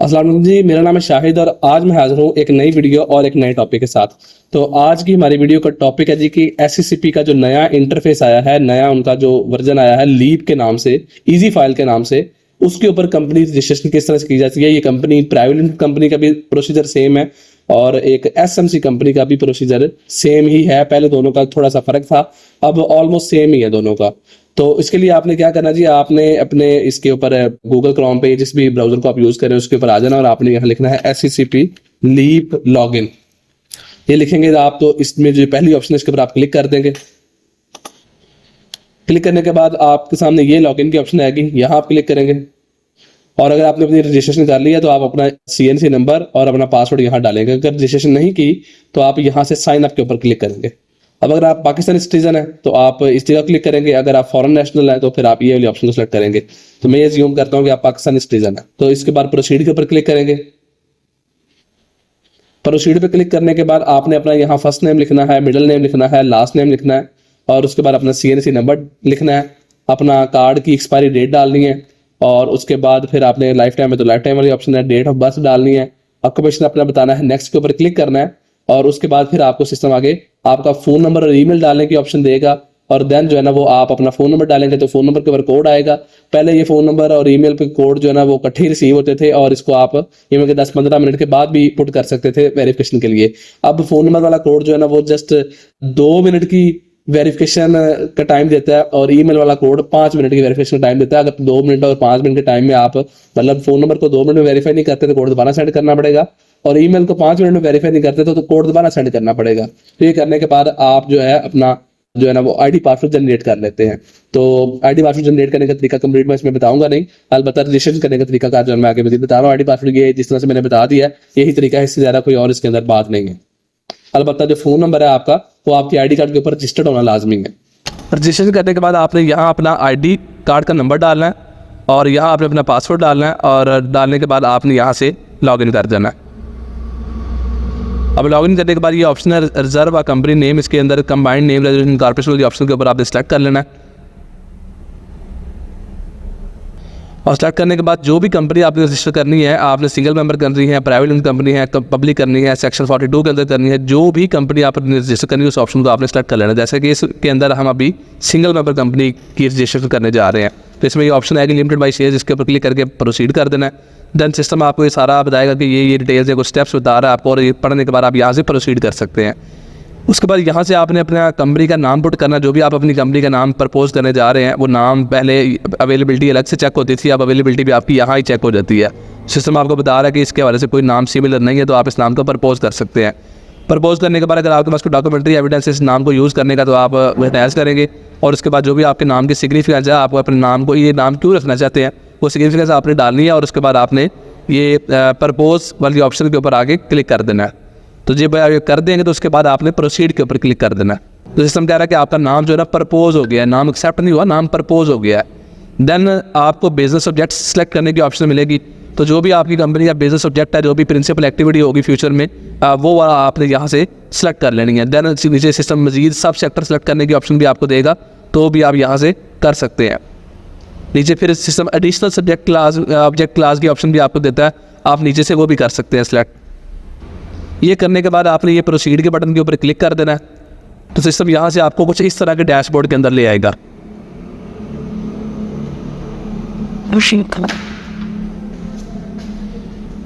अस्सलाम वालेकुम जी, मेरा नाम है शाहिद और आज मैं हाजिर हूँ एक नई वीडियो और एक नए टॉपिक के साथ। तो आज की हमारी वीडियो का टॉपिक है जी कि एससीसीपी का जो नया इंटरफेस आया है, नया उनका जो वर्जन आया है लीप के नाम से, इजी फाइल के नाम से, उसके ऊपर कंपनी रजिस्ट्रेशन किस तरह से की जाती है। ये कंपनी प्राइवेट लिमिटेड कंपनी का भी प्रोसीजर सेम है और एक एसएमसी कंपनी का भी प्रोसीजर सेम ही है। पहले दोनों का थोड़ा सा फर्क था, अब ऑलमोस्ट सेम ही है दोनों का। तो इसके लिए आपने क्या करना जी, आपने अपने इसके ऊपर गूगल क्रोम पे जिस भी ब्राउजर को आप यूज करें उसके ऊपर आ जाना और आपने यहाँ लिखना है एससीसीपी लीप लॉगिन। ये लिखेंगे आप तो इसमें जो पहली ऑप्शन है इसके ऊपर आप क्लिक कर देंगे। क्लिक करने के बाद आपके सामने ये लॉगिन की ऑप्शन आएगी, यहाँ आप क्लिक करेंगे और अगर आपने अपनी रजिस्ट्रेशन कर लिया तो आप अपना सीएनसी नंबर और अपना पासवर्ड यहाँ डालेंगे। अगर रजिस्ट्रेशन नहीं की तो आप यहाँ से साइन अप के ऊपर क्लिक करेंगे। अब अगर आप पाकिस्तानी सिटीजन है तो आप इस जगह क्लिक करेंगे, अगर आप फॉरेन नेशनल है तो फिर आप ये वाली ऑप्शन को सिलेक्ट करेंगे। तो मैं ये ज्यूम करता हूँ कि आप पाकिस्तानी सिटीजन है, तो इसके बाद प्रोसीड के ऊपर क्लिक करेंगे। प्रोसीड पे क्लिक करने के बाद आपने अपना यहाँ फर्स्ट नेम लिखना है, मिडिल नेम लिखना है, लास्ट नेम लिखना है और उसके बाद अपना सीएनसी नंबर लिखना है, अपना कार्ड की एक्सपायरी डेट डालनी है और उसके बाद फिर आपने लाइफ टाइम है तो लाइफ टाइम वाली ऑप्शन है, डेट ऑफ बर्थ डालनी है, ऑक्यूपेशन अपना बताना है, नेक्स्ट के ऊपर क्लिक करना है और उसके बाद फिर आपको सिस्टम आगे आपका फोन नंबर और ईमेल डालने की ऑप्शन देगा और देन जो है ना वो आप अपना फोन नंबर डालेंगे तो फोन नंबर के ऊपर कोड आएगा। पहले ये फोन नंबर और ईमेल पे कोड जो है ना वो इकट्ठे रिसीव होते थे और इसको आप ईमेल के 10-15 मिनट के बाद भी पुट कर सकते थे वेरिफिकेशन के लिए। अब फोन नंबर वाला कोड जो है ना वो जस्ट 2 मिनट की वेरिफिकेशन का टाइम देता है और ईमेल वाला कोड 5 मिनट की वेरिफिकेशन का टाइम देता है। अगर 2 मिनट और 5 मिनट के टाइम में आप मतलब फोन नंबर को 2 मिनट में वेरीफाई नहीं करते तो कोड दोबारा सेंड करना पड़ेगा और ईमेल को 5 मिनट में वेरीफाई नहीं करते तो कोड दोबारा सेंड करना पड़ेगा। तो ये करने के बाद आप जो है अपना जो है ना वो आईडी पासवर्ड जनरेट कर लेते हैं। तो आईडी पासवर्ड जनरेट करने का तरीका कंप्लीट मैं इसमें बताऊंगा नहीं, अलबत्ता रजिस्ट्रेशन करने का तरीका जो मैं आगे मजीद बता रहा हूँ। आईडी पासवर्ड ये जिस तरह से मैंने बता दिया है यही तरीका है, इससे ज्यादा कोई और इसके अंदर बात नहीं है। अलबत्ता जो फोन नंबर है आपका वो आपके आईडी कार्ड के ऊपर रजिस्टर्ड होना लाजमी है। रजिस्ट्रेशन करने के बाद आपने यहाँ अपना आईडी कार्ड का नंबर डालना है और यहाँ आपने अपना पासवर्ड डालना है और डालने के बाद आपने यहाँ से लॉगिन कर देना है। अब लॉगिन करने के बाद ये ऑप्शन है रिजर्व कंपनी नेम, इसके अंदर कंबाइंड नेम रजिस्ट्रेशन कॉर्पोरेशन वाली ऑप्शन के ऊपर आपने सेलेक्ट कर लेना है और सेलेक्ट करने के बाद जो भी कंपनी आपने रजिस्टर करनी है, आपने सिंगल मेंबर करनी है, प्राइवेट लिमिटेड कंपनी है, पब्लिक करनी है, सेक्शन 42 के अंदर करनी है, जो भी कंपनी आपने रजिस्टर करनी है उस ऑप्शन को आपने सेलेक्ट कर लेना है। जैसे कि इसके अंदर हम अभी सिंगल मेंबर कंपनी की रजिस्ट्रेशन करने जा रहे हैं तो इसमें ये ऑप्शन है कि लिमिटेड बाई शेयर, इसके ऊपर क्लिक करके प्रोसीड कर देना है। देन सिस्टम आपको ये सारा बताएगा कि ये डिटेल्स है, कुछ स्टेप्स बता रहा है आपको और ये पढ़ने के बाद आप यहाँ से प्रोसीड कर सकते हैं। उसके बाद यहाँ से आपने अपना कंपनी का नाम पुट करना, जो भी आप अपनी कंपनी का नाम प्रपोज करने जा रहे हैं वो नाम पहले अवेलेबिलिटी अलग से चेक होती थी, अब अवेलेबिलिटी भी आपकी यहाँ ही चेक हो जाती है। सिस्टम आपको बता रहा है कि इसके हवाले से कोई नाम सिमिलर नहीं है तो आप इस नाम को प्रपोज कर सकते हैं। प्रपोज करने के बाद अगर आपके पास कोई डॉक्यूमेंट्री एविडेंस इस नाम को यूज़ करने का तो आप वह अटैच करेंगे और उसके बाद जो भी आपके नाम की सिग्निफिकेंस है, आपको अपने नाम को ये नाम क्यों रखना चाहते हैं वो सिग्निफिकेंस आपने डालनी है और उसके बाद आपने ये प्रपोज वाली ऑप्शन के ऊपर आगे क्लिक कर देना है। तो जब आप कर देंगे तो उसके बाद आपने प्रोसीड के ऊपर क्लिक कर देना है। तो सिस्टम कह रहा है कि आपका नाम जो है ना प्रपोज हो गया है, नाम एक्सेप्ट नहीं हुआ, नाम प्रपोज हो गया है। देन आपको बिजनेस सब्जेक्ट सेलेक्ट करने की ऑप्शन मिलेगी। तो जो भी आपकी कंपनी का बिजनेस सब्जेक्ट है, जो भी प्रिंसिपल एक्टिविटी होगी फ्यूचर में, वो आपने यहाँ से सेलेक्ट कर लेनी है। देन नीचे सिस्टम मजीद सब सेक्टर सेलेक्ट करने की ऑप्शन भी आपको देगा, तो भी आप यहाँ से कर सकते हैं। नीचे फिर system additional subject class object class की ऑप्शन भी आपको देता है, आप नीचे से वो भी कर सकते हैं सिलेक्ट। ये करने के बाद आपने ये प्रोसीड के बटन के ऊपर क्लिक कर देना है। तो सिस्टम यहाँ से आपको कुछ इस तरह के डैशबोर्ड के अंदर ले आएगा।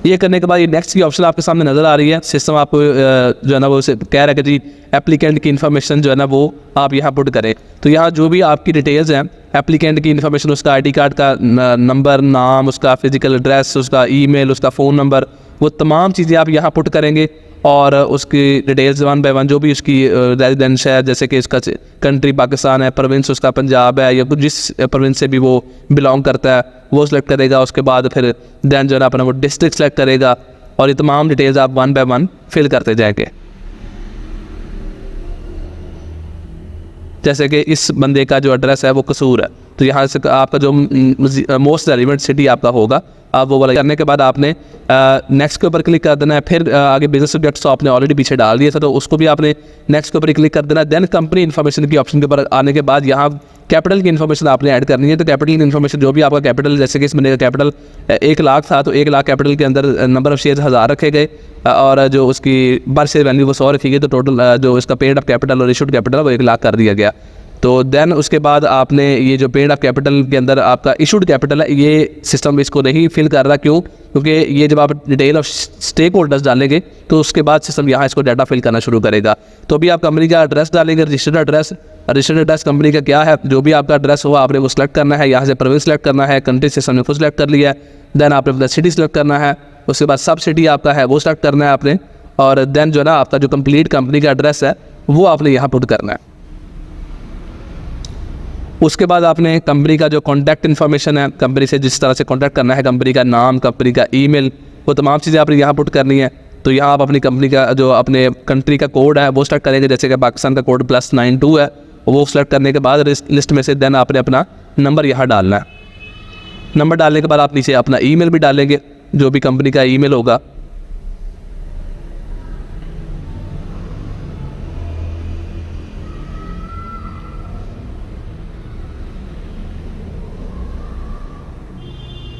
ये करने के बाद ये नेक्स्ट की ऑप्शन आपके सामने नज़र आ रही है। सिस्टम आपको जो है ना वो कह रहा है कि जी एप्लीकेंट की इन्फॉर्मेशन जो है ना वो आप यहाँ पुट करें। तो यहाँ जो भी आपकी डिटेल्स हैं एप्लीकेंट की इन्फॉर्मेशन, उसका आईडी कार्ड का नंबर, नाम, उसका फिजिकल एड्रेस, उसका ईमेल, उसका फ़ोन नंबर, वो तमाम चीज़ें आप यहाँ पुट करेंगे और उसकी डिटेल्स 1 बाय 1 जो भी उसकी रेजिडेंस है, जैसे कि इसका कंट्री पाकिस्तान है, प्रोविंस उसका पंजाब है या कुछ जिस प्रोविंस से भी वो बिलोंग करता है वो सिलेक्ट करेगा। उसके बाद फिर दैन जो है अपना वो डिस्ट्रिक्ट सेलेक्ट करेगा और ये तमाम डिटेल्स आप 1 बाय 1 फिल करते जाएंगे। जैसे कि इस बंदे का जो एड्रेस है वो कसूर है तो यहाँ से आपका जो मोस्ट रेलिवेंट सिटी आपका होगा, आप वो वाला करने के बाद आपने नेक्स्ट के ऊपर क्लिक कर देना है। फिर आगे बिजनेस सब्जेक्ट्स तो आपने ऑलरेडी पीछे डाल दिया था, तो उसको भी आपने नेक्स्ट के ऊपर क्लिक कर देना है। देन कंपनी इन्फॉर्मेशन की ऑप्शन के ऊपर आने के बाद यहाँ कैपिटल की इन्फॉर्मेशन आपने ऐड करनी है। तो कैपिटल की इन्फॉर्मेशन जो भी आपका कैपिटल, जैसे कि इस बंदे का कैपिटल 1 लाख था, तो 1 लाख कैपिटल के अंदर नंबर ऑफ शेयर 1000 रखे गए और जो उसकी पर शेयर वैल्यू वो 100 रखी गई, तो टोटल जो इसका पेड ऑफ कैपिटल और इशूड कैपिटल वो 1 लाख कर दिया गया। तो देन उसके बाद आपने ये जो पेड ऑफ कैपिटल के अंदर आपका इशूड कैपिटल है, ये सिस्टम इसको नहीं फिल कर रहा। क्यों? क्योंकि ये जब आप डिटेल ऑफ स्टेक होल्डर्स डालेंगे तो उसके बाद सिस्टम यहाँ इसको डाटा फिल करना शुरू करेगा। तो अभी आप कंपनी का एड्रेस डालेंगे, रजिस्टर्ड एड्रेस कंपनी का क्या है, जो भी आपका एड्रेस हो आपने वो सिलेक्ट करना है। यहाँ से प्रोविंस सेलेक्ट करना है, कंट्री सिस्टम ने खुद सेलेक्ट कर लिया है। देन आपने अपना सिटी सेलेक्ट करना है, उसके बाद सब सिटी आपका है वो सेलेक्ट करना है आपने, और देन जो है ना आपका जो कंप्लीट कंपनी का एड्रेस है वो आपने यहाँ पुट करना है। उसके बाद आपने कंपनी का जो कॉन्टैक्ट इन्फॉर्मेशन है, कंपनी से जिस तरह से कॉन्टैक्ट करना है, कंपनी का नाम, कंपनी का ईमेल, वो तमाम चीज़ें आपने यहाँ पुट करनी है। तो यहाँ आप अपनी कंपनी का जो अपने कंट्री का कोड है वो सेलेक्ट करेंगे, जैसे कि पाकिस्तान का कोड +92 है, वो सेलेक्ट करने के बाद लिस्ट में से देन आपने अपना नंबर यहाँ डालना है। नंबर डालने के बाद आप नीचे अपना ईमेल भी डालेंगे, जो भी कंपनी का ईमेल होगा।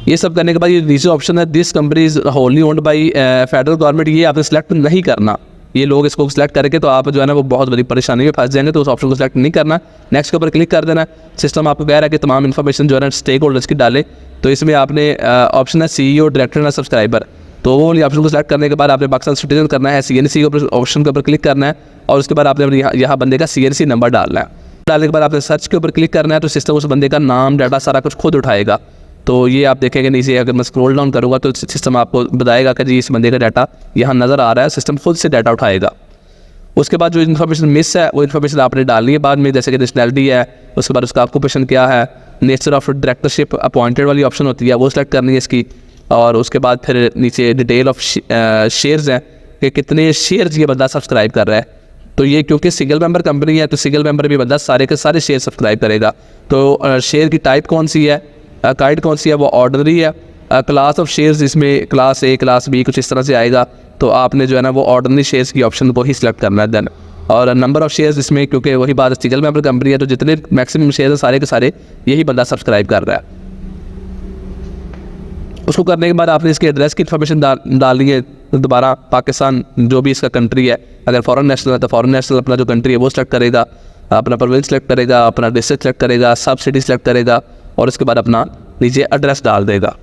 ये सब करने के बाद ये नीचे ऑप्शन है this company is wholly owned by federal government, ये आपने सेलेक्ट नहीं करना। ये लोग इसको सिलेक्ट करके तो आप जो है ना वो बहुत बड़ी परेशानी में फंस जाएंगे, तो उस ऑप्शन को सिलेक्ट नहीं करना। नेक्स्ट के ऊपर क्लिक कर देना। सिस्टम आपको कह रहा है कि तमाम इन्फॉर्मेशन जो है ना स्टेक होल्डर्स की डाले, तो इसमें आपने ऑप्शन है CEO, डायरेक्टर ना सब्सक्राइबर, तो वो वाली ऑप्शन को सिलेक्ट करने के बाद आपने पाकिस्तान सिटीजन करना है, CNC के ऑप्शन के ऊपर क्लिक करना है, और उसके बाद आपने यहाँ बंदे का CNC नंबर डालना है। डालने के बाद आपने सर्च के ऊपर क्लिक करना है, तो सिस्टम उस बंदे का नाम, डाटा सारा कुछ खुद उठाएगा। तो ये आप देखेंगे नीचे, अगर मैं स्क्रॉल डाउन करूँगा तो सिस्टम आपको बताएगा कि जी इस बंदे का डाटा यहाँ नज़र आ रहा है, सिस्टम खुद से डाटा उठाएगा। उसके बाद जो इन्फॉर्मेशन मिस है वो इन्फॉर्मेशन आपने डालनी है बाद में, जैसे कि नेशनैलिटी है, उसके बाद उसका ऑक्यूपेशन क्या है, नेचर ऑफ डायरेक्टरशिप अपॉइंटेड वाली ऑप्शन होती है वो सेलेक्ट करनी है इसकी, और उसके बाद फिर नीचे डिटेल ऑफ शेयर्स हैं कि कितने शेयर्स ये बंदा सब्सक्राइब कर रहा है। तो ये क्योंकि सिंगल मेंबर कंपनी है, तो सिंगल मेंबर भी बंदा सारे के सारे शेयर सब्सक्राइब करेगा। तो शेयर की टाइप कौन सी है, काइड कौन सी है, वो ऑर्डनरी है। क्लास ऑफ शेयर्स इसमें क्लास A, क्लास B कुछ इस तरह से आएगा, तो आपने जो है ना वो ऑर्डनरी शेयर्स की ऑप्शन को ही सिलेक्ट करना है। देन और नंबर ऑफ शेयर्स इसमें, क्योंकि वही बात सिंगल मेंबर कंपनी है, तो जितने मैक्सिमम शेयर है सारे के सारे यही बंदा सब्सक्राइब कर रहा है। उसको करने के बाद आपने इसके एड्रेस की इन्फॉर्मेशन डालनी है। दोबारा पाकिस्तान जो भी इसका कंट्री है, अगर फॉरेन नेशनल है तो फॉरेन नेशनल अपना जो कंट्री है वो सिलेक्ट करेगा, अपना प्रोविंस सेलेक्ट करेगा, अपना डिस्ट्रिक्ट सेलेक्ट करेगा, सब सिटी सेलेक्ट करेगा, और उसके बाद अपना नीचे एड्रेस डाल देगा।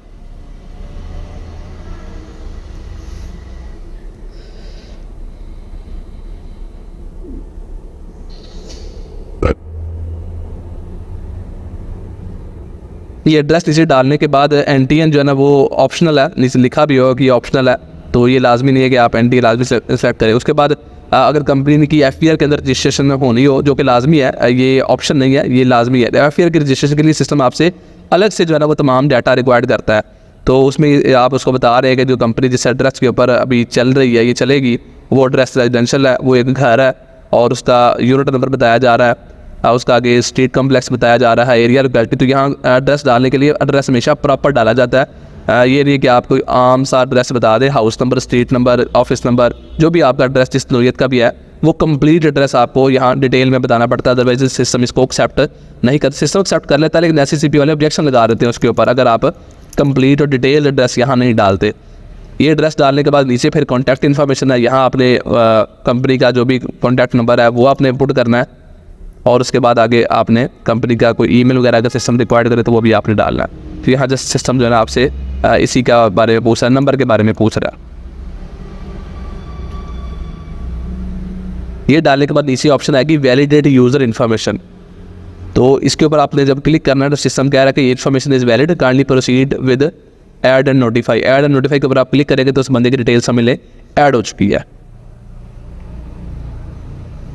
ये एड्रेस नीचे डालने के बाद NTN जो है ना वो ऑप्शनल है, नीचे लिखा भी होगा कि ऑप्शनल है, तो ये लाजमी नहीं है कि आप NTN लाजमी सेलेक्ट करें। उसके बाद अगर कंपनी की FPR के अंदर रजिस्ट्रेशन होनी हो, जो कि लाजमी है, ये ऑप्शन नहीं है, ये लाजमी है। FPR की रजिस्ट्रेशन के लिए सिस्टम आपसे अलग से जो है ना वो तमाम डाटा रिक्वायर्ड करता है, तो उसमें आप उसको बता रहे हैं कि जो कंपनी जिस एड्रेस के ऊपर अभी चल रही है, ये चलेगी, वो एड्रेस रेजिडेंशियल है, वो एक घर है, और उसका यूनिट नंबर बताया जा रहा है, उसका आगे स्ट्रीट कॉम्प्लेक्स बताया जा रहा है, एरिया लोकेलिटी। तो यहाँ एड्रेस डालने के लिए एड्रेस हमेशा प्रॉपर डाला जाता है। ये नहीं कि आप कोई आम सा एड्रेस बता दें, house number, street number, office number, जो भी आपका एड्रेस जिस नौयत का भी है, वो कंप्लीट एड्रेस आपको यहाँ डिटेल में बताना पड़ता है, अदरवाइज सिस्टम इसको एक्सेप्ट नहीं करता। सिस्टम एक्सेप्ट कर लेता है, लेकिन SCCP वाले ऑब्जेक्शन लगा देते हैं उसके ऊपर, अगर आप कंप्लीट और डिटेल एड्रेस यहाँ नहीं डालते। ये एड्रेस डालने के बाद नीचे फिर कॉन्टैक्ट इन्फॉर्मेशन है, यहाँ आपने कंपनी का जो भी कॉन्टैक्ट नंबर है वो आपने पुट करना है, और उसके बाद आगे आपने कंपनी का कोई ईमेल वगैरह का सिस्टम रिक्वायर्ड करे तो वो भी आपने डालना है। तो यहाँ जस्ट सिस्टम जो है ना आपसे इसी का बारे में पूछ रहा है, नंबर के बारे में पूछ रहा है। ये डालने के बाद नीचे ऑप्शन आएगी वैलिडेट यूज़र इन्फॉर्मेशन, तो इसके ऊपर आपने जब क्लिक करना है तो सिस्टम कह रहा है कि ये information is valid, kindly proceed with add and notify. Add and notify के ऊपर आप क्लिक करेंगे तो उस बंदे की डिटेल्स हमें ऐड हो चुकी है।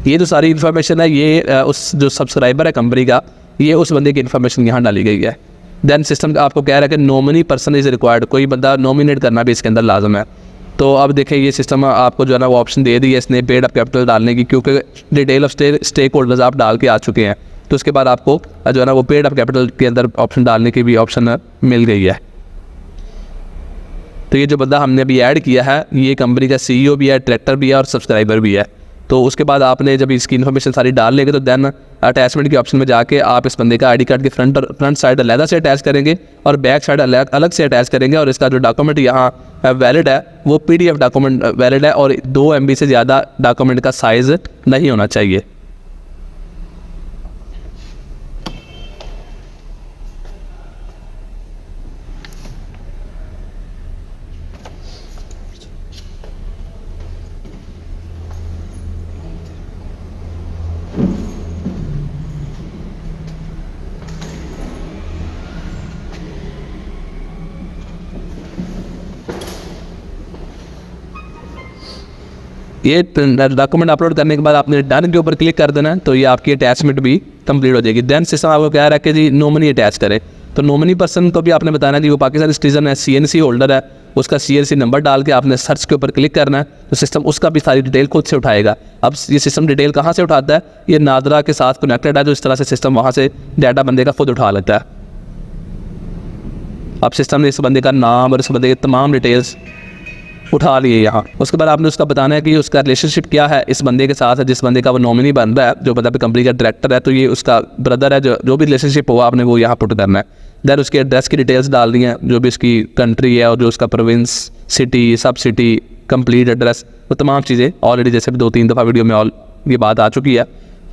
ये जो सारी इन्फॉर्मेशन है, ये उस जो सब्सक्राइबर है कंपनी का, ये उस बंदे की इन्फॉर्मेशन यहाँ डाली गई है। देन सिस्टम आपको कह रहा है कि नॉमिनी पर्सन इज़ रिक्वायर्ड, कोई बंदा नॉमिनेट करना भी इसके अंदर लाजम है। तो अब देखें ये सिस्टम आपको जो है ना वो ऑप्शन दे दी है इसने पेड अप कैपिटल डालने की, क्योंकि डिटेल ऑफ स्टेक होल्डर्स आप डाल के आ चुके हैं। तो उसके बाद आपको जो है ना वो पेड अप कैपिटल के अंदर ऑप्शन डालने की भी ऑप्शन मिल गई है। तो ये जो बंदा हमने अभी ऐड किया है ये कंपनी का CEO भी है, डायरेक्टर भी है और सब्सक्राइबर भी है। तो उसके बाद आपने जब इसकी इन्फॉर्मेशन सारी डाल लेंगे तो देन अटैचमेंट के ऑप्शन में जाके आप इस बंदे का आईडी कार्ड के फ्रंट साइड अलग से अटैच करेंगे और बैक साइड अलग से अटैच करेंगे, और इसका जो डॉक्यूमेंट यहाँ वैलिड है वो PDF डॉक्यूमेंट वैलिड है और 2 MB से ज़्यादा डॉक्यूमेंट का साइज़ नहीं होना चाहिए। ये डॉक्यूमेंट अपलोड करने के बाद आपने डन के ऊपर क्लिक कर देना है, तो ये आपकी अटैचमेंट भी कंप्लीट हो जाएगी। देन सिस्टम आपको कह रहा है कि जी नॉमिनी अटैच करें, तो नॉमिनी पर्सन को भी आपने बताना है जी वो पाकिस्तानी सिटीजन है, CNC होल्डर है, उसका CNC नंबर डाल के आपने सर्च के ऊपर क्लिक करना है, तो सिस्टम उसका भी सारी डिटेल खुद से उठाएगा। अब ये सिस्टम डिटेल कहाँ से उठाता है, ये नादरा के साथ कनेक्टेड है, तो इस तरह से सिस्टम वहाँ से डाटा बंदे का खुद उठा लेता है। अब सिस्टम ने इस बंदे का नाम और इस बंदे की तमाम डिटेल्स उठा लिए यहाँ। उसके बाद आपने उसका बताना है कि उसका रिलेशनशिप क्या है इस बंदे के साथ, जिस बंदे का वो नॉमिनी बन रहा है, जो बंदा कंपनी का डायरेक्टर है, तो ये उसका ब्रदर है, जो भी रिलेशनशिप हुआ आपने वो यहाँ पुट करना है। देन उसके एड्रेस की डिटेल्स डालनी है, जो भी उसकी कंट्री है और जो उसका प्रोविंस, सिटी, सब सिटी, कंप्लीट एड्रेस, वो तमाम चीज़ें ऑलरेडी जैसे भी 2-3 दफ़ा वीडियो में ये बात आ चुकी है,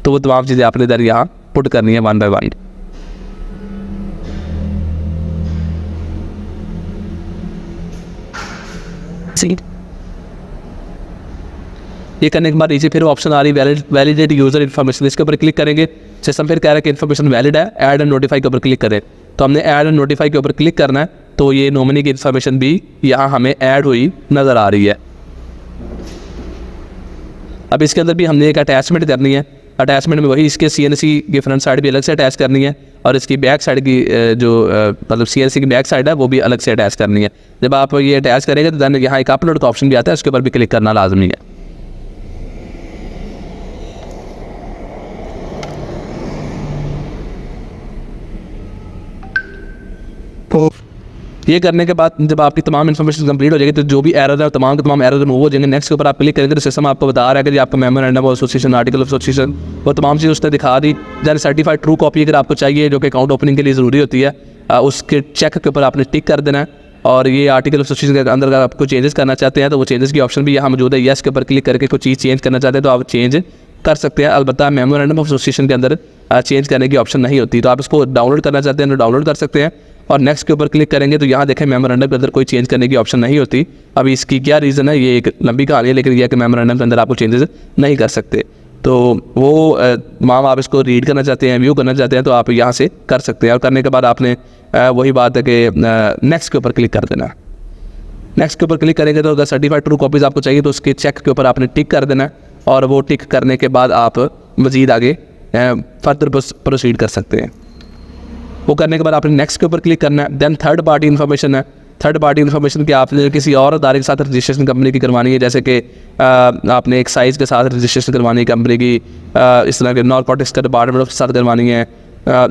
तो वो तमाम चीज़ें आपने इधर यहाँ पुट करनी है 1 बाय 1। ये करने के बाद नीचे फिर ऑप्शन आ रही है वैलिडेट यूज़र इन्फॉर्मेशन, इसके ऊपर क्लिक करेंगे। सिस्टम फिर कह रहा है कि इन्फॉर्मेशन वैलिड है, ऐड एंड नोटिफाई के ऊपर क्लिक करें, तो हमने ऐड एंड नोटिफाई के ऊपर क्लिक करना है, तो ये नॉमिनी की इन्फॉर्मेशन भी यहाँ हमें ऐड हुई नज़र आ रही है। अब इसके अंदर भी हमने एक अटैचमेंट करनी है, अटैचमेंट में वही इसके CNC की फ्रंट साइड भी अलग से अटैच करनी है और इसकी बैक साइड की जो मतलब CNC की बैक साइड है वो भी अलग से अटैच करनी है। जब आप ये अटैच करेंगे तो दैन यहाँ एक अपलोड का ऑप्शन भी आता है, उसके ऊपर भी क्लिक करना लाजमी है। ये करने के बाद जब आपकी तमाम इन्फॉर्मेशन कंप्लीट हो जाएगी तो जो भी एरर है तमाम के तमाम एरर रिमूव हो जाएंगे। नेक्स्ट के ऊपर आप क्लिक करेंगे तो सिस्टम आपको बता रहा है कि जी आपका memorandum of association, article of association, वो तमाम चीज़ उसने दिखा दी। दैन सर्टिफाइड ट्रू कॉपी अगर आपको चाहिए जो कि अकाउंट ओपनिंग के लिए ज़रूरी होती है, उसके चेक के ऊपर आपने टिक कर देना है। और ये आर्टिकल ऑफ एसोसिएशन के अंदर अगर आपको चेंजेस करना चाहते हैं तो वो चेंजेस की ऑप्शन भी यहाँ मौजूद है। येस के ऊपर क्लिक करके कोई चीज़ चेंज करना चाहते हैं तो आप चेंज कर सकते हैं। अलबत्ता मेमोरेंडम ऑफ एसोसिएशन के अंदर चेंज करने की ऑप्शन नहीं होती, तो आप इसको डाउनलोड करना चाहते हैं तो डाउनलोड कर सकते हैं। और नेक्स्ट के ऊपर क्लिक करेंगे तो यहाँ देखें मेमोरेंडम के अंदर कोई चेंज करने की ऑप्शन नहीं होती। अभी इसकी क्या रीज़न है, ये एक लंबी कहानी है, लेकिन यह कि मेमोरेंडम के अंदर आपको चेंजेस नहीं कर सकते। तो वो तमाम आप इसको रीड करना चाहते हैं, व्यू करना चाहते हैं तो आप यहाँ से कर सकते हैं। और करने के बाद आपने वही बात है कि नेक्स्ट के ऊपर क्लिक कर देना। नेक्स्ट के ऊपर क्लिक करेंगे तो अगर सर्टिफाइड ट्रू कॉपीज़ आपको चाहिए तो उसके चेक के ऊपर आपने टिक कर देना है, और वो टिक करने के बाद आप मज़ीद आगे फर्दर प्रोसीड कर सकते हैं। वो करने के बाद आपने नेक्स्ट के ऊपर क्लिक करना है। देन थर्ड पार्टी इन्फॉर्मेशन है। थर्ड पार्टी इन्फॉर्मेशन की आपने किसी और अदारे के साथ रजिस्ट्रेशन कंपनी की करवानी है, जैसे कि आपने एक साइज़ के साथ रजिस्ट्रेशन करवानी है कंपनी की, इस तरह के नारकोटिक्स का डिपार्टमेंट के साथ करवानी है,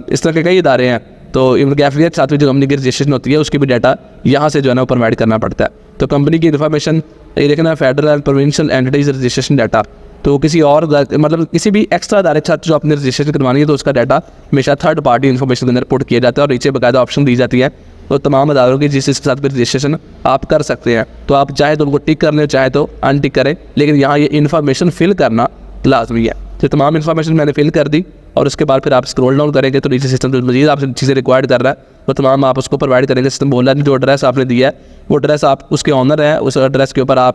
इस तरह के कई इदारे हैं। तो कैफियत के साथ भी जो कंपनी की रजिस्ट्रेशन होती है उसकी भी डाटा यहाँ से जो है ना प्रोवाइड करना पड़ता है। तो कंपनी की इन्फॉर्मेशन ये देखना है, federal and provincial entities registration data, तो किसी और मतलब किसी भी एक्स्ट्रा अदारे के साथ जो आपने रजिस्ट्रेशन करवानी है तो उसका डाटा हमेशा थर्ड पार्टी इन्फॉर्मेशन के अंदर पुट किया जाता है और नीचे बाकायदा ऑप्शन दी जाती है। तो तमाम अदारों की जिसके साथ भी रजिस्ट्रेशन आप कर सकते हैं, तो आप चाहे तो उनको टिक कर लें, चाहे तो अनटिक करें, लेकिन यहाँ ये इन्फॉर्मेशन फिल करना लाजमी है। तो तमाम इन्फॉर्मेशन मैंने फिल कर दी और उसके बाद फिर आप स्क्रॉल डाउन करेंगे तो नीचे सिस्टम जो मजीद आपसे चीज़ें रिक्वायर्ड कर रहा है तो तमाम आप उसको प्रोवाइड करेंगे। सिस्टम बोल रहा है जो एड्रेस आपने दिया है वो एड्रेस आप उसके ऑनर हैं, उस एड्रेस के ऊपर आप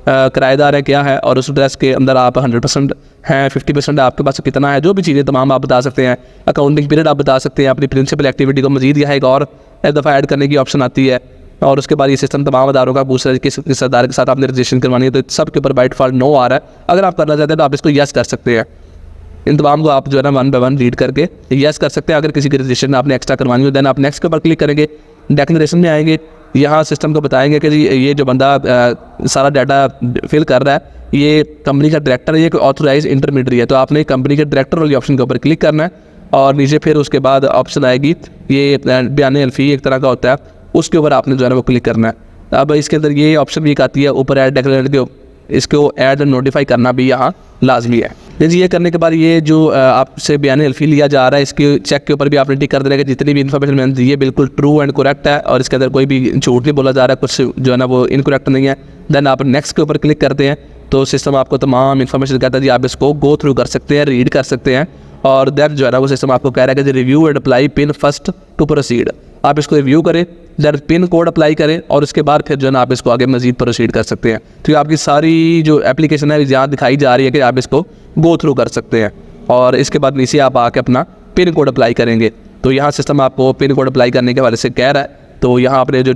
किराएदार है क्या है, और उस एड्रेस के अंदर आप 100% हैं, 50% आपके पास कितना है, जो भी चीज़ें तमाम आप बता सकते हैं। अकाउंटिंग पीरियड आप बता सकते हैं, अपनी प्रिंसिपल एक्टिविटी को मजीद यहाँ एक और दफ़ा ऐड करने की ऑप्शन आती है। और उसके बाद ये सिस्टम तमाम अदारों का पूछ रहा है किस अदारे के साथ आपने रजिस्ट्रेशन करवानी है, तो सब के ऊपर बाय डिफ़ॉल्ट नो आ रहा है। अगर आप करना चाहते हैं तो आप इसको यस कर सकते हैं। इन तमाम को आप जो है ना 1 बाय 1 रीड करके यस कर सकते हैं। अगर किसी की रजिस्ट्रेशन आपने एक्स्ट्रा करवानी हो देन आप नेक्स्ट के ऊपर क्लिक करेंगे, डेक्लेरेशन में आएंगे, यहाँ सिस्टम को बताएंगे कि जी ये जो बंदा सारा डाटा फिल कर रहा है ये कंपनी का डायरेक्टर है, ये कोई ऑथोराइज इंटरमीडिएट है, तो आपने कंपनी के डायरेक्टर वाली ऑप्शन के ऊपर क्लिक करना है और नीचे फिर उसके बाद ऑप्शन आएगी ये बयान अल्फी एक तरह का होता है, उसके ऊपर आपने जो है ना वो क्लिक करना है। अब इसके अंदर ये ऑप्शन भी एक आती है ऊपर ऐड डेक्लेरेट के, इसको ऐड नोटिफाई करना भी यहाँ लाजमी है। जी, ये करने के बाद ये जो आपसे बयान अल्फी लिया जा रहा है इसके चेक के ऊपर भी आपने टिक कर देना कि जितनी भी इन्फॉर्मेशन मैंने दी है बिल्कुल ट्रू एंड करेक्ट है और इसके अंदर कोई भी झूठ नहीं बोला जा रहा है, कुछ जो है ना वो इनकरेक्ट नहीं है। देन आप नेक्स्ट के ऊपर क्लिक करते हैं तो सिस्टम आपको तमाम इन्फॉर्मेशन कहता है जी आप इसको गो थ्रू कर सकते हैं, रीड कर सकते हैं। और देन जो है ना वो सिस्टम आपको कह रहा है कि review and apply pin first to proceed. आप इसको रिव्यू करें, देन पिन कोड अप्लाई करें और उसके बाद फिर जो है ना आप इसको आगे मजीद प्रोसीड कर सकते हैं। तो ये आपकी सारी जो एप्लीकेशन है यहाँ दिखाई जा रही है कि आप इसको गो थ्रू कर सकते हैं। और इसके बाद नीचे आप आके अपना पिन कोड अप्लाई करेंगे तो यहाँ सिस्टम आपको पिन कोड अप्लाई करने के हवाले से कह रहा है। तो यहाँ आपने जो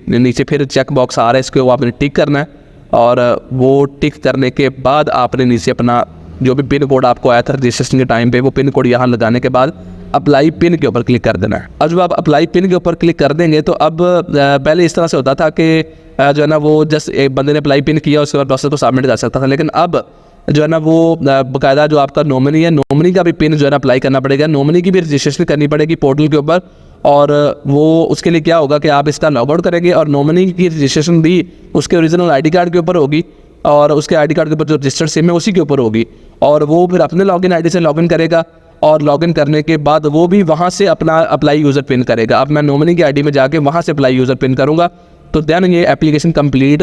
नीचे फिर चेक बॉक्स आ रहा है इसको आपने टिक करना है और वो टिक करने के बाद आपने नीचे अपना जो भी पिन कोड आपको आया था रजिस्ट्रेशन के टाइम पे वो पिन कोड यहाँ लगाने के बाद अप्लाई पिन के ऊपर क्लिक कर देना है। अब जब आप अप्लाई पिन के ऊपर क्लिक कर देंगे तो अब पहले इस तरह से होता था कि जो है ना वो जस्ट एक बंदे ने अप्लाई पिन किया उसके बाद प्रोसेस को सबमिट कर सकता था, लेकिन अब जो है ना वो बाकायदा जो आपका नॉमिनी है नॉमिनी का भी पिन जो है ना अप्लाई करना पड़ेगा, नॉमिनी की भी रजिस्ट्रेशन करनी पड़ेगी पोर्टल के ऊपर। और वो उसके लिए क्या होगा कि आप इसका लॉग आउट करेंगे और नॉमिनी की रजिस्ट्रेशन भी उसके ओरिजिनल आईडी कार्ड के ऊपर होगी और उसके आईडी कार्ड के ऊपर जो रजिस्टर्ड सिम है उसी के ऊपर होगी और वो फिर अपने लॉगिन आईडी से लॉगिन करेगा और लॉगिन करने के बाद वो भी वहाँ से अपना अप्लाई यूज़र पिन करेगा। अब मैं नॉमिनी की आईडी में जाके वहाँ से अप्लाई यूज़र पिन करूँगा तो देन ये एप्लीकेशन कंप्लीट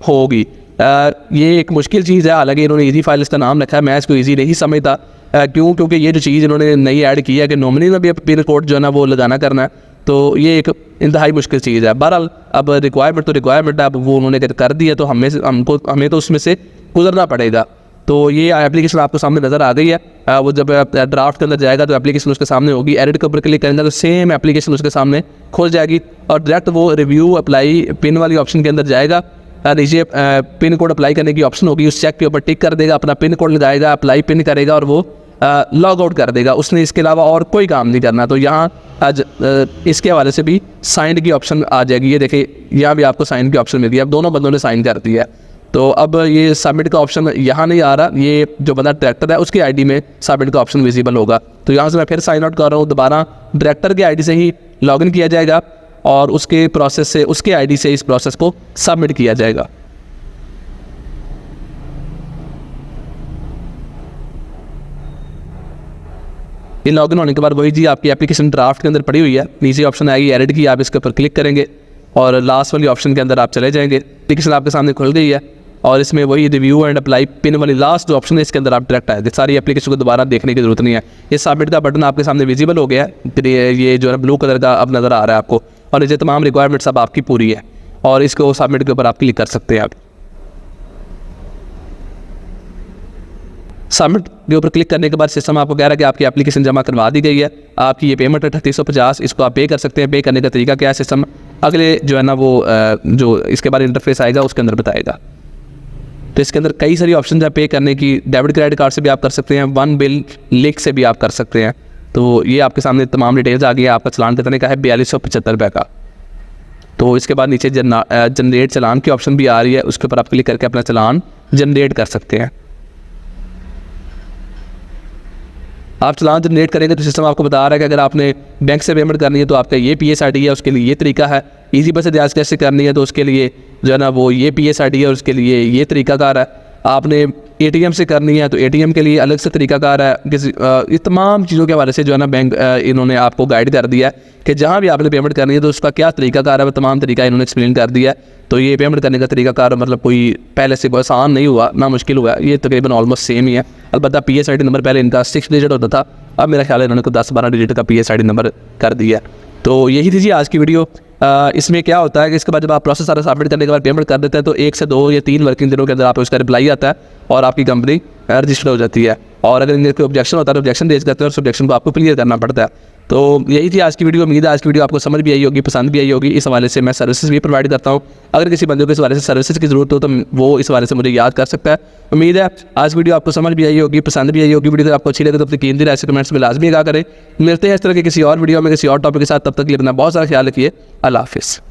होगी। ये एक मुश्किल चीज़ है, हालांकि इन्होंने इजी फाइल इसका नाम रखा है, मैं इसको इजी नहीं समझता। क्यों? क्योंकि ये जो चीज़ इन्होंने नई ऐड की है कि नॉमिनी में भी पिन कोड जो है ना वो लगाना करना है, तो ये एक इंतहाई मुश्किल चीज़ है। बहरहाल अब रिक्वायरमेंट तो रिक्वायरमेंट है, अब वो उन्होंने कर दी है तो हमें तो उसमें से गुजरना पड़ेगा। तो ये एप्लीकेशन आपको सामने नज़र आ गई है। वो जब ड्राफ्ट के अंदर जाएगा तो एप्लीकेशन उसके सामने होगी, एडिट के ऊपर क्लिक करेंगे तो सेम एप्लीकेशन उसके सामने खुल जाएगी और डायरेक्ट वो रिव्यू अप्लाई पिन वाली ऑप्शन के अंदर जाएगा। नीचे पिन कोड अप्लाई करने की ऑप्शन होगी, उस चेक के ऊपर टिक कर देगा, अपना पिन कोड लगाएगा, अप्लाई पिन करेगा और वो लॉग आउट कर देगा। उसने इसके अलावा और कोई काम नहीं करना। तो यहाँ आज इसके हवाले से भी साइन की ऑप्शन आ जाएगी। ये देखिए यहाँ भी आपको साइन की ऑप्शन मिल गई है, अब दोनों बंदों ने साइन कर दिया है। तो अब ये सबमिट का ऑप्शन यहाँ नहीं आ रहा, ये जो बंदा डायरेक्टर है उसकी आईडी में सबमिट का ऑप्शन विजिबल होगा। तो यहाँ से मैं फिर साइन आउट कर रहा हूँ, दोबारा डायरेक्टर की आईडी से ही लॉगिन किया जाएगा और उसके प्रोसेस से उसके आईडी से इस प्रोसेस को सबमिट किया जाएगा। ये लॉगिन होने के बाद वही जी आपकी एप्लीकेशन ड्राफ्ट के अंदर पड़ी हुई है, नीचे ऑप्शन आएगी एडिट की, आप इसके ऊपर क्लिक करेंगे और लास्ट वाली ऑप्शन के अंदर आप चले जाएंगे। एप्लीकेशन आपके सामने खुल गई है और इसमें वही रिव्यू एंड अप्लाई पिन वाली लास्ट जो ऑप्शन है इसके अंदर आप डायरेक्ट आए। सारी एप्लीकेशन को दोबारा देखने की जरूरत नहीं है, ये सबमिट का बटन आपके सामने विजिबल हो गया है, ये जो है ब्लू कलर का अब नज़र आ रहा है आपको और ये तमाम रिक्वायरमेंट्स अब आपकी पूरी है और इसको सबमिट के ऊपर आप क्लिक कर सकते हैं। आप सबमिट के ऊपर क्लिक करने के बाद सिस्टम आपको कह रहा है कि आपकी एप्लीकेशन जमा करवा दी गई है, आपकी ये पेमेंट है 3850, इसको आप पे कर सकते हैं। पे करने का तरीका क्या है सिस्टम अगले जो है ना वो जो इसके बाद इंटरफेस आएगा उसके अंदर बताएगा। तो इसके अंदर कई सारी ऑप्शन है पे करने की, डेबिट क्रेडिट कार्ड से भी आप कर सकते हैं, वन बिल लिंक से भी आप कर सकते हैं। तो ये आपके सामने तमाम डिटेल्स आ गई है। आपका चलान कितने का है? 4275 रुपये का। तो इसके बाद नीचे जनरेट चलान की ऑप्शन भी आ रही है, उसके ऊपर आप क्लिक करके अपना चलान जनरेट कर सकते हैं। आप चलान जनरेट करेंगे तो सिस्टम आपको बता रहा है कि अगर आपने बैंक से पेमेंट करनी है तो आपका ये PSID है, उसके लिए ये तरीका है। इजी बस रियाज कैसे करनी है तो उसके लिए जो है ना वो ये PSID है और उसके लिए ये तरीकाकार है। आपने ATM से करनी है तो ATM के लिए अलग से तरीकाकार है। इस तमाम चीज़ों के हवाले से जो है ना बैंक इन्होंने आपको गाइड कर दिया है कि जहाँ भी आपने पेमेंट करनी है तो उसका क्या तरीकाकार है, वो तमाम तरीका इन्होंने एक्सप्लेन कर दिया है। तो ये पेमेंट करने का तरीकाकार मतलब कोई पहले से बहुत आसान नहीं हुआ ना मुश्किल हुआ, ये तकरीबन ऑलमोस्ट सेम ही है। अलबत्ता PSID नंबर पहले इनका 6 डिजिट होता था, अब मेरा ख्याल है इन्होंने 10-12 डिजिट का PSID नंबर कर दिया। तो यही थी जी आज की वीडियो। इसमें क्या होता है कि इसके बाद जब आप प्रोसेस सारा सबमिट करने के बाद पेमेंट कर देते हैं तो 1 से 2 या 3 वर्किंग दिनों के अंदर आपको इसका रिप्लाई आता है और आपकी कंपनी रजिस्टर हो जाती है। और अगर इनके कोई ऑब्जेक्शन होता है तो ऑब्जेक्शन रेज करते हैं और उस ऑब्जेक्शन को आपको क्लियर करना पड़ता है। तो यही थी आज की वीडियो। उम्मीद है आज की वीडियो आपको समझ भी आई होगी, पसंद भी आई होगी। इस हवाले से मैं सर्विसेज भी प्रोवाइड करता हूँ, अगर किसी बंदे को इस हवाले से सर्विसेज की ज़रूरत हो तो वो इस हवाले से मुझे याद कर सकता है। उम्मीद है आज वीडियो आपको समझ भी आई होगी, पसंद भी आई होगी। वीडियो आपको अच्छी लगे तो अपनी कीमती राय से कमेंट्स में लाजमी आगा करें। मिलते हैं इस तरह के किसी और वीडियो में किसी और टॉपिक के साथ, तब तक के लिए अपना बहुत सारा ख्याल रखिए। अल्लाह हाफिज़।